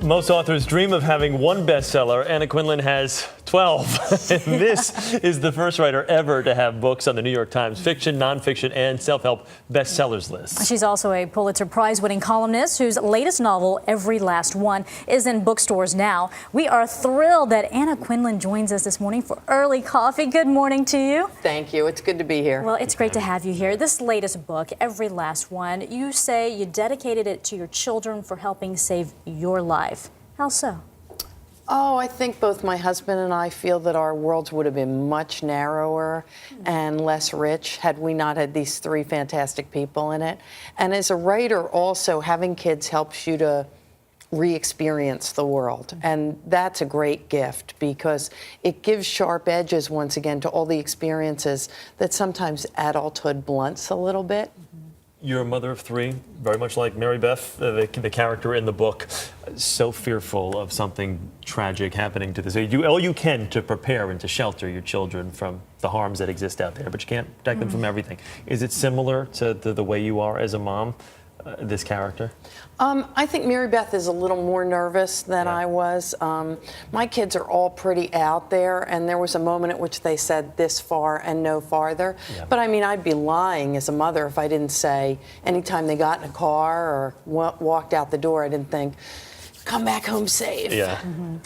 Most authors dream of having one bestseller. Anna Quindlen has 12. And this is the first writer ever to have books on the New York Times fiction, nonfiction, and self-help bestsellers list. She's also a Pulitzer Prize-winning columnist whose latest novel, Every Last One, is in bookstores now. We are thrilled that Anna Quindlen joins us this morning for early coffee. Good morning to you. Thank you. It's good to be here. Well, it's great to have you here. This latest book, Every Last One, you say you dedicated it to your children for helping save your life. How so? Oh, I think both my husband and I feel that our worlds would have been much narrower and less rich had we not had these three fantastic people in it. And as a writer, also, having kids helps you to re-experience the world. And that's a great gift because it gives sharp edges, once again, to all the experiences that sometimes adulthood blunts a little bit. You're a mother of three, very much like Mary Beth, the character in the book, so fearful of something tragic happening to this. You do all you can to prepare and to shelter your children from the harms that exist out there, but you can't protect them from everything. Is it similar to the way you are as a mom, this character? I think Mary Beth is a little more nervous than I was. My kids are all pretty out there, and there was a moment at which they said this far and no farther. Yeah. But I mean, I'd be lying as a mother if I didn't say anytime they got in a car or walked out the door, I didn't think, come back home safe. Yeah.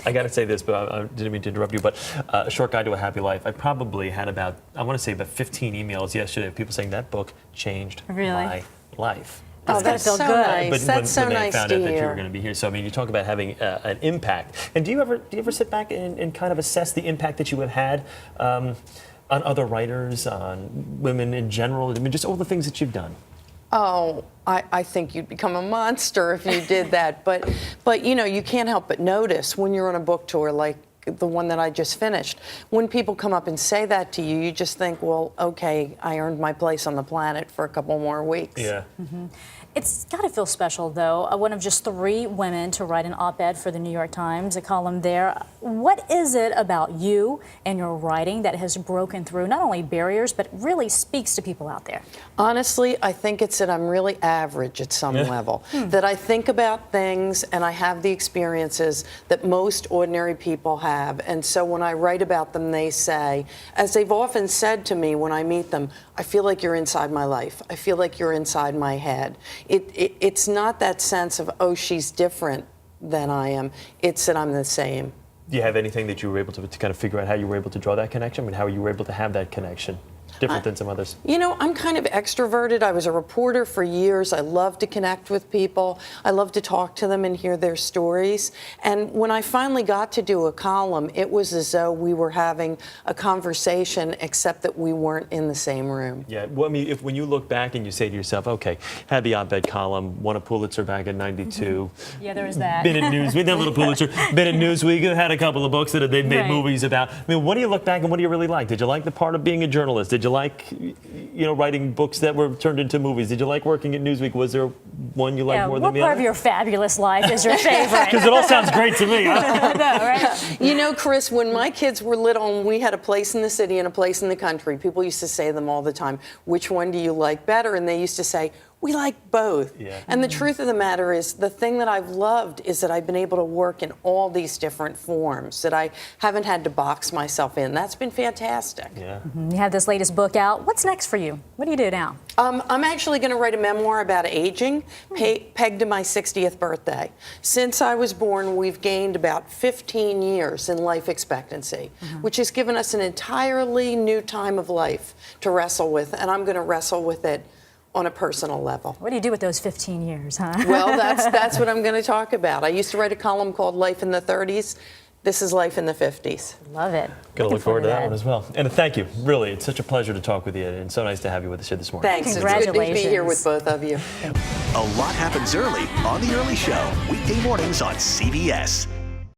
I got to say this, but I didn't mean to interrupt you, but A Short Guide to a Happy Life, I probably had about 15 emails yesterday of people saying that book changed my life. Oh, that's so nice. But that's so nice to hear. When they found out that you were going to be here. So, I mean, you talk about having an impact. And do you ever sit back and kind of assess the impact that you have had on other writers, on women in general? I mean, just all the things that you've done. Oh, I think you'd become a monster if you did that. But you know, you can't help but notice when you're on a book tour like the one that I just finished. When people come up and say that to you, you just think, well, okay, I earned my place on the planet for a couple more weeks. Yeah. It's got to feel special, though, one of just 3 women to write an op-ed for the New York Times, a column there. What is it about you and your writing that has broken through not only barriers, but really speaks to people out there? Honestly, I think it's that I'm really average at some level. That I think about things and I have the experiences that most ordinary people have. And so when I write about them, they say, as they've often said to me when I meet them, I feel like you're inside my life. I feel like you're inside my head. It's not that sense of, oh, she's different than I am. It's that I'm the same. Do you have anything that you were able to kind of figure out how you were able to draw that connection? I mean, how you were able to have that connection? Different than some others? You know, I'm kind of extroverted. I was a reporter for years. I love to connect with people. I love to talk to them and hear their stories. And when I finally got to do a column, it was as though we were having a conversation, except that we weren't in the same room. Yeah, well, I mean, when you look back and you say to yourself, okay, had the op-ed column, won a Pulitzer back in '92. Yeah, there was that. Been at Newsweek, that little Pulitzer. Been at Newsweek, had a couple of books that they've made movies about. I mean, what do you look back and what do you really like? Did you like the part of being a journalist? Did you like, writing books that were turned into movies? Did you like working at Newsweek? Was there one you liked more than the other? What part of your fabulous life is your favorite? Because it all sounds great to me. I know, right? You know, Chris, when my kids were little and we had a place in the city and a place in the country, people used to say to them all the time, which one do you like better? And they used to say, we like both. Yeah. And the truth of the matter is, the thing that I've loved is that I've been able to work in all these different forms, that I haven't had to box myself in. That's been fantastic. Yeah. You have this latest book out. What's next for you? What do you do now? I'm actually going to write a memoir about aging, pegged to my 60th birthday. Since I was born, we've gained about 15 years in life expectancy, which has given us an entirely new time of life to wrestle with, and I'm going to wrestle with it on a personal level. What do you do with those 15 years, huh? Well, that's what I'm going to talk about. I used to write a column called Life in the 30s. This is Life in the 50s. Love it. Going to look forward to that one as well. And thank you. Really, it's such a pleasure to talk with you, and so nice to have you with us here this morning. Thanks. Congratulations. It's good to be here with both of you. A lot happens early on The Early Show, weekday mornings on CBS.